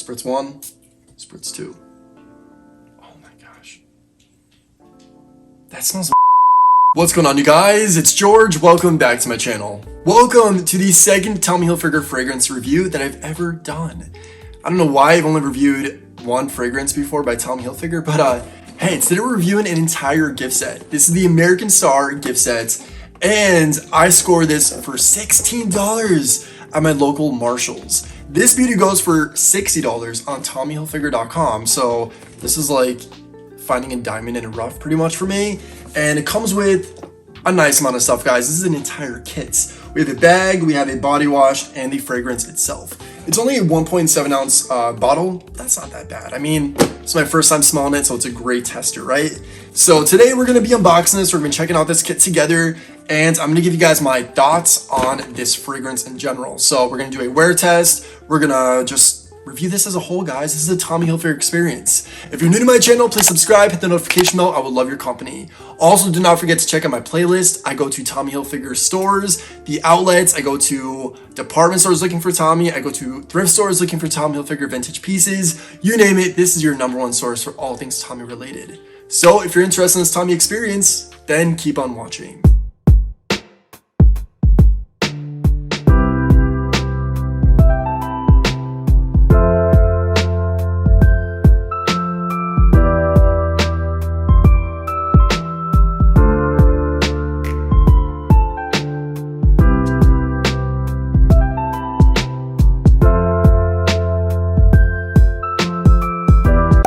Spritz 1, Spritz 2. Oh my gosh. That smells. What's going on, you guys? It's George. Welcome back to my channel. Welcome to the second Tommy Hilfiger fragrance review that I've ever done. I don't know why I've only reviewed one fragrance before by Tommy Hilfiger, but hey, today we're reviewing an entire gift set. This is the American Star gift set, and I scored this for $16 at my local Marshalls. This beauty goes for $60 on TommyHilfiger.com, so this is like finding a diamond in a rough pretty much for me. And it comes with a nice amount of stuff, guys. This is an entire kit. We have a bag, we have a body wash, and the fragrance itself. It's only a 1.7 ounce bottle. That's not that bad. I mean, it's my first time smelling it, so it's a great tester, right? So today we're gonna be unboxing this. We're gonna be checking out this kit together, and I'm gonna give you guys my thoughts on this fragrance in general. So we're gonna do a wear test. We're gonna just review this as a whole, guys. This is a Tommy Hilfiger experience. If you're new to my channel, please subscribe, hit the notification bell. I would love your company. Also, do not forget to check out my playlist. I go to Tommy Hilfiger stores, the outlets. I go to department stores looking for Tommy. I go to thrift stores looking for Tommy Hilfiger vintage pieces. You name it, this is your #1 source for all things Tommy related. So if you're interested in this Tommy experience, then keep on watching.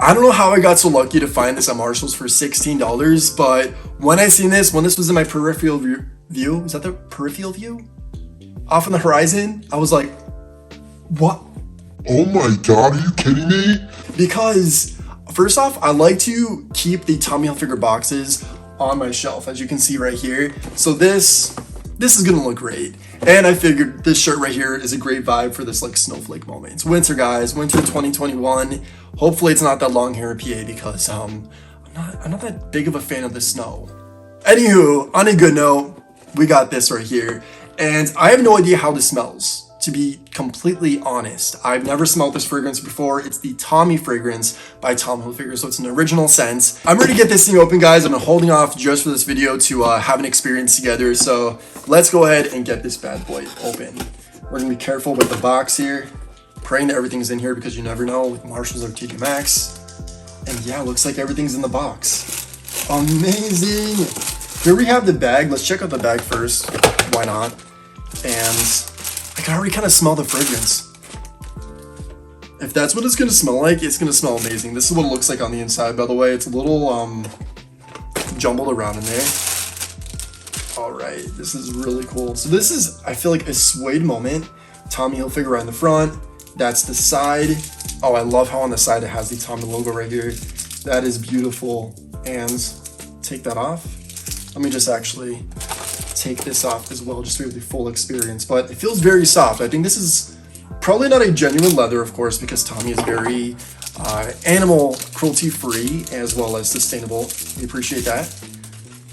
I don't know how I got so lucky to find this at Marshalls for $16, but when I seen this, when this was in my peripheral view, is that the peripheral view? Off on the horizon, I was like, what? Oh my God, are you kidding me? Because first off, I like to keep the Tommy Hilfiger boxes on my shelf, as you can see right here. So this is gonna look great. And I figured this shirt right here is a great vibe for this like snowflake moment. It's winter, guys, winter 2021. Hopefully it's not that long here in PA because I'm not that big of a fan of the snow. Anywho, on a good note, we got this right here. And I have no idea how this smells, to be completely honest. I've never smelled this fragrance before. It's the Tommy fragrance by Tommy Hilfiger, so it's an original scent. I'm ready to get this thing open, guys. I've been holding off just for this video to have an experience together, so let's go ahead and get this bad boy open. We're gonna be careful with the box here, praying that everything's in here because you never know with Marshalls or TJ Maxx. And yeah, looks like everything's in the box. Amazing. Here we have the bag. Let's check out the bag first. Why not? And I can already kind of smell the fragrance. If that's what it's gonna smell like, it's gonna smell amazing. This is what it looks like on the inside, by the way. It's a little jumbled around in there. All right, this is really cool. So this is, I feel like, a suede moment. Tommy Hilfiger right in the front. That's the side. Oh, I love how on the side it has the Tommy logo right here. That is beautiful. And take that off. Let me just actually take this off as well, just to have the full experience. But it feels very soft. I think this is probably not a genuine leather, of course, because Tommy is very animal cruelty free as well as sustainable. We appreciate that.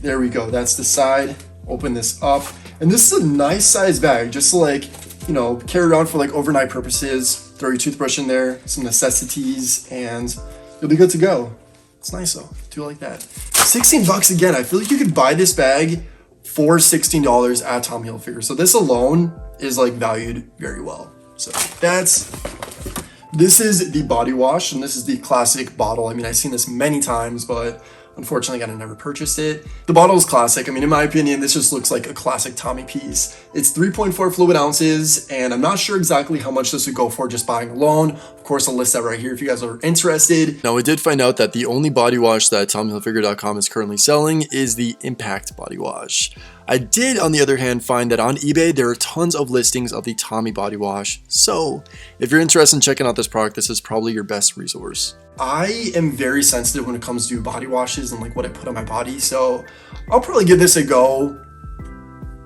There we go. That's the side. Open this up, and this is a nice size bag, just to like, you know, carry around for like overnight purposes. Throw your toothbrush in there, some necessities, and you'll be good to go. It's nice though. Do like that. $16 again. I feel like you could buy this bag for $16 at Tommy Hilfiger. So this alone is like valued very well. So this is the body wash, and this is the classic bottle. I mean, I've seen this many times, but unfortunately, I never purchased it. The bottle is classic. I mean, in my opinion, this just looks like a classic Tommy piece. It's 3.4 fluid ounces, and I'm not sure exactly how much this would go for just buying alone. Of course, I'll list that right here if you guys are interested. Now, I did find out that the only body wash that TommyHilfiger.com is currently selling is the Impact Body Wash. I did, on the other hand, find that on eBay, there are tons of listings of the Tommy body wash. So if you're interested in checking out this product, this is probably your best resource. I am very sensitive when it comes to body washes and like what I put on my body. So I'll probably give this a go.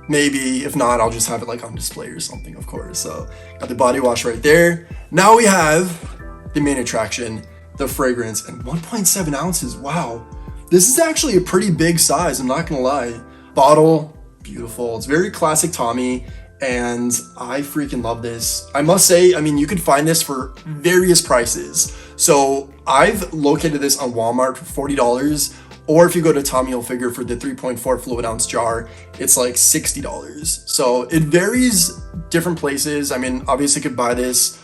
Maybe, if not, I'll just have it like on display or something, of course. So got the body wash right there. Now we have the main attraction, the fragrance, and 1.7 ounces. Wow. This is actually a pretty big size, I'm not gonna lie. Bottle, beautiful. It's very classic Tommy. and I freaking love this. I must say, I mean, you could find this for various prices. So I've located this on Walmart for $40, or if you go to Tommy Hilfiger for the 3.4 fluid ounce jar, it's like $60. So it varies different places. I mean, obviously you could buy this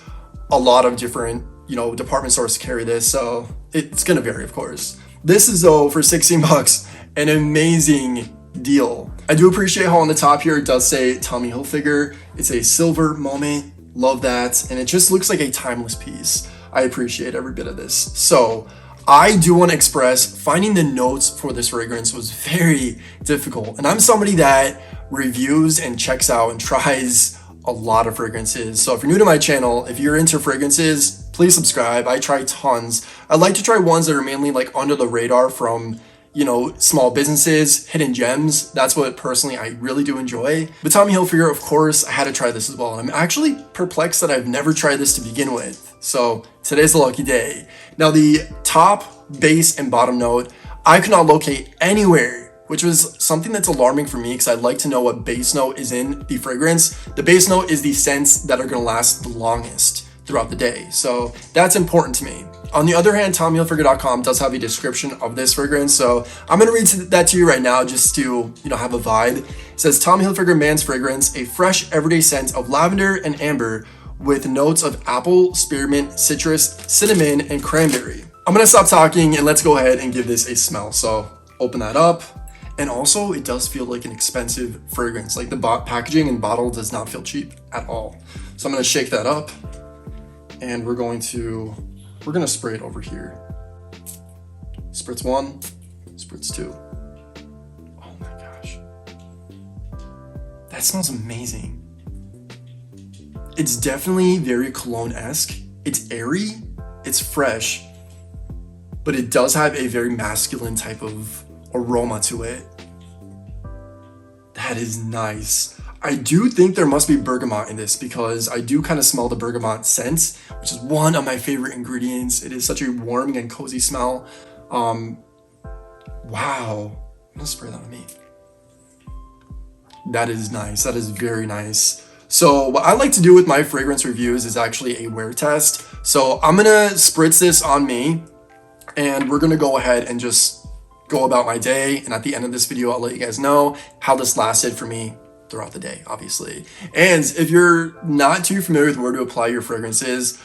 a lot of different, you know, department stores carry this, so it's gonna vary, of course. This is, though, for 16 bucks, an amazing deal. I do appreciate how on the top here it does say Tommy Hilfiger. It's a silver moment, love that, and it just looks like a timeless piece. I appreciate every bit of this. So I do want to express, finding the notes for this fragrance was very difficult, and I'm somebody that reviews and checks out and tries a lot of fragrances. So if you're new to my channel, if you're into fragrances, please subscribe. I try tons. I like to try ones that are mainly like under the radar from, you know, small businesses, hidden gems. That's what personally I really do enjoy. But Tommy Hilfiger, of course, I had to try this as well. And I'm actually perplexed that I've never tried this to begin with. So today's the lucky day. Now the top, base, and bottom note, I could not locate anywhere, which was something that's alarming for me because I'd like to know what base note is in the fragrance. The base note is the scents that are gonna last the longest throughout the day. So that's important to me. On the other hand, TommyHilfiger.com does have a description of this fragrance. So I'm gonna read that to you right now just to, you know, have a vibe. It says, Tommy Hilfiger Man's Fragrance, a fresh everyday scent of lavender and amber with notes of apple, spearmint, citrus, cinnamon, and cranberry. I'm gonna stop talking and let's go ahead and give this a smell. So open that up. And also it does feel like an expensive fragrance. Like the packaging and bottle does not feel cheap at all. So I'm gonna shake that up and we're gonna spray it over here. Spritz 1, spritz 2. Oh my gosh. That smells amazing. It's definitely very cologne-esque. It's airy, it's fresh, but it does have a very masculine type of aroma to it. That is nice. I do think there must be bergamot in this because I do kind of smell the bergamot scent, which is one of my favorite ingredients. It is such a warming and cozy smell. Wow. I'm gonna spray that on me. That is nice. That is very nice. So what I like to do with my fragrance reviews is actually a wear test. So I'm gonna spritz this on me and we're gonna go ahead and just go about my day. And at the end of this video, I'll let you guys know how this lasted for me throughout the day, obviously. And if you're not too familiar with where to apply your fragrances,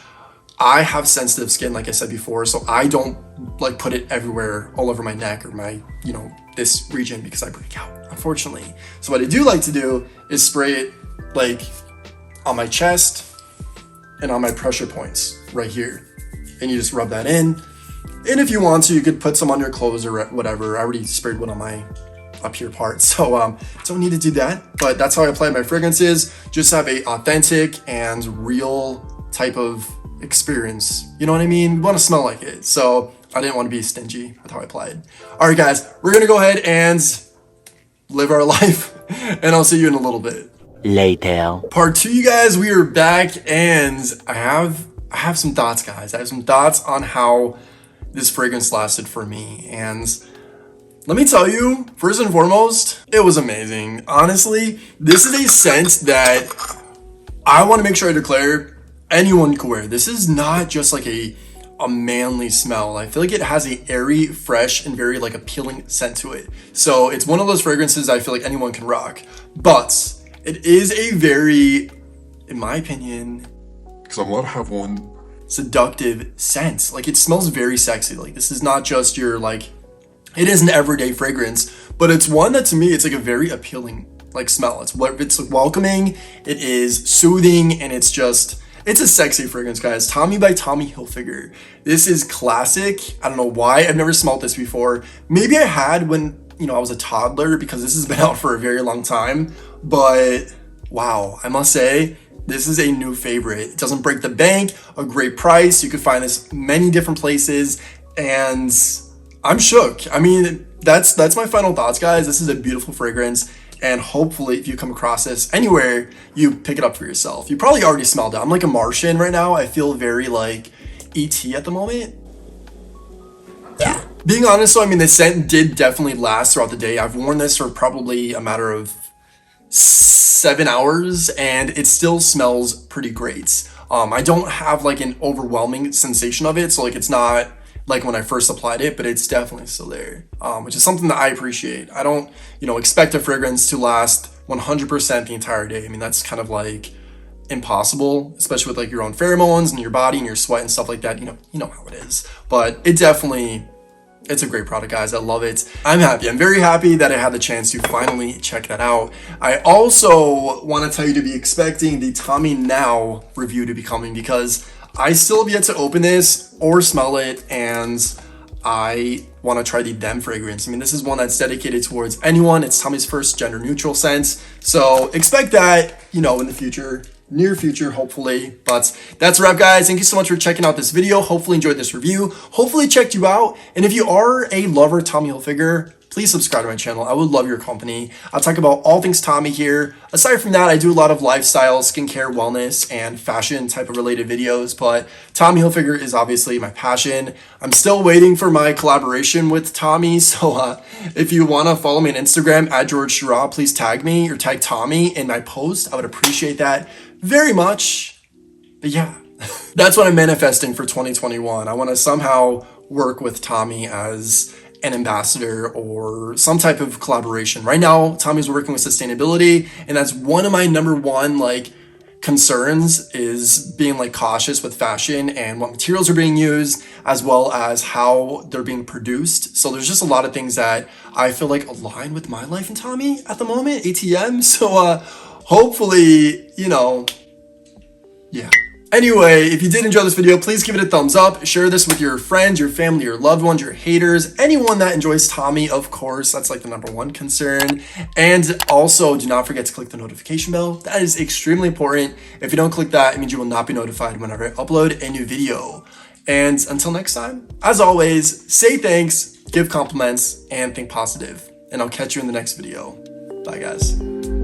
I have sensitive skin, like I said before, so I don't like put it everywhere, all over my neck or my, you know, this region because I break out, unfortunately. So what I do like to do is spray it like on my chest and on my pressure points right here. And you just rub that in. And if you want to, you could put some on your clothes or whatever. I already sprayed one on my up here part, so don't need to do that. But that's how I apply my fragrances. Just have a authentic and real type of experience. You know what I mean? You want to smell like it. So I didn't want to be stingy with how I applied. All right, guys, we're gonna go ahead and live our life, and I'll see you in a little bit. Later. Part 2, you guys, we are back, and I have some thoughts, guys. I have some thoughts on how this fragrance lasted for me, and let me tell you, first and foremost, it was amazing. Honestly, this is a scent that I want to make sure I declare anyone can wear. This is not just like a manly smell. I feel like it has a airy, fresh, and very like appealing scent to it. So it's one of those fragrances I feel like anyone can rock. But it is a very, in my opinion, because I'm allowed to have one, seductive scent. Like it smells very sexy. Like this is not just your like, it is an everyday fragrance, but it's one that to me, it's like a very appealing like smell. It's welcoming, it is soothing, and it's a sexy fragrance, guys. Tommy by Tommy Hilfiger. This is classic. I don't know why. I've never smelled this before. Maybe I had when, you know, I was a toddler because this has been out for a very long time, but wow, I must say, this is a new favorite. It doesn't break the bank, a great price. You could find this many different places, and I'm shook. I mean, that's my final thoughts, guys. This is a beautiful fragrance, and hopefully if you come across this anywhere, you pick it up for yourself. You probably already smelled it. I'm like a Martian right now. I feel very like E.T. at the moment. Yeah. Being honest though, I mean, the scent did definitely last throughout the day. I've worn this for probably a matter of 7 hours and it still smells pretty great. I don't have like an overwhelming sensation of it, so like it's not like when I first applied it, but it's definitely still there, which is something that I appreciate. I don't, expect a fragrance to last 100% the entire day. I mean, that's kind of like impossible, especially with like your own pheromones and your body and your sweat and stuff like that. You know how it is. But it's a great product, guys. I love it. I'm happy. I'm very happy that I had the chance to finally check that out. I also want to tell you to be expecting the Tommy Now review to be coming, because I still have yet to open this or smell it, and I want to try the Them fragrance. I mean, this is one that's dedicated towards anyone. It's Tommy's first gender neutral scent. So expect that, in the future. Near future, hopefully. But that's a wrap, guys. Thank you so much for checking out this video. Hopefully enjoyed this review. Hopefully checked you out. And if you are a lover of Tommy Hilfiger, please subscribe to my channel. I would love your company. I'll talk about all things Tommy here. Aside from that, I do a lot of lifestyle, skincare, wellness, and fashion type of related videos, but Tommy Hilfiger is obviously my passion. I'm still waiting for my collaboration with Tommy, so if you want to follow me on Instagram at 𝗦𝗢𝗏, please tag me or tag Tommy in my post. I would appreciate that very much. But yeah, that's what I'm manifesting for 2021. I want to somehow work with Tommy as an ambassador or some type of collaboration. Right now, Tommy's working with sustainability, and that's one of my number one concerns, is being cautious with fashion and what materials are being used, as well as how they're being produced. So there's just a lot of things that I feel align with my life and Tommy at the moment, ATM. So hopefully, yeah. Anyway, if you did enjoy this video, please give it a thumbs up. Share this with your friends, your family, your loved ones, your haters, anyone that enjoys Tommy, of course. That's the number one concern. And also, do not forget to click the notification bell. That is extremely important. If you don't click that, it means you will not be notified whenever I upload a new video. And until next time, as always, say thanks, give compliments, and think positive. And I'll catch you in the next video. Bye, guys.